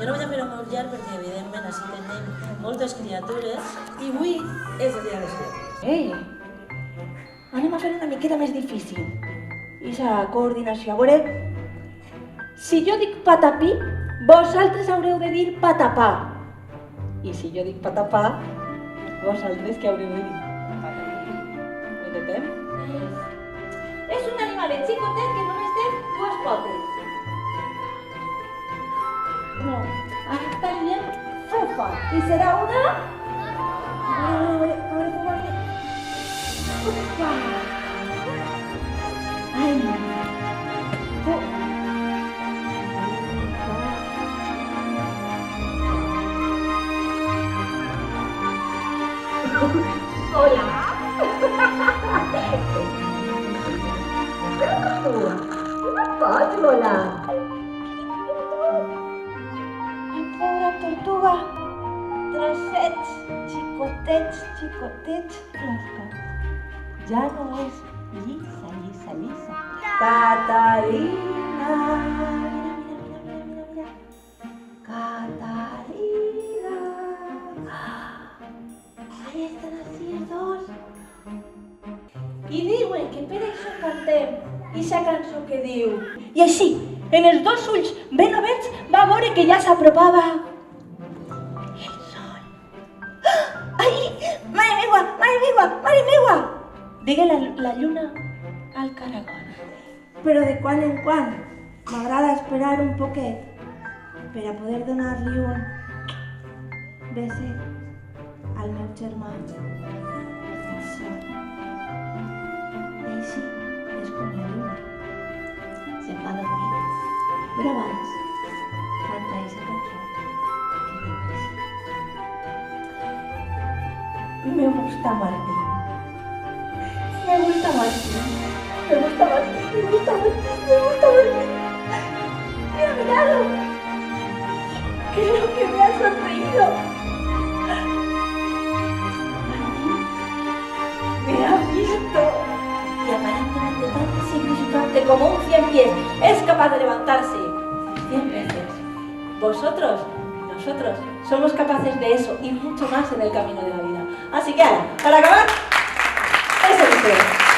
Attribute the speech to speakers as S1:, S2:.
S1: Jo no vull fer-ho molt llarg perquè, evidentment, així tenim moltes criatures i avui és el dia de les criatures.
S2: Ei, anem a fer una miqueta més difícil. Ixa coordinació. A veure, si jo dic patapí, vosaltres haureu de dir patapà. I si jo dic patapà, vosaltres què haureu de dir? Ho intentem? És un animalet xicotet que només té dues potes. No, ara està dient fufa. I serà una... A veure. Fufa. Ai. Hola. No pots volar. La pobra tortuga. Trossets, xicotets. Ja no és llisa. Catalina. Mira. Catalina. Ahí estan els dos. I diuen que per això cantem ixa cançó que diu. I així, en els dos ulls ben oberts, va veure que ja s'apropava el sol. Ai, mare meua! Digue la lluna al caragol. Però de quan en quan m'agrada esperar un poquet per a poder donar-li un beset al meu germà. Això. Així és com la lluna se'n va dormir. Però abans canta aquesta cançó que diu així. Me gusta Martín. Mira. Creo que me ha sonreído. Martín me ha visto. Y aparentemente tan insignificante como un 100 pies es capaz de levantarse 100 veces. Vosotros, nosotros, somos capaces de eso y mucho más en el camino de la vida. Así que, para acabar, eso es todo.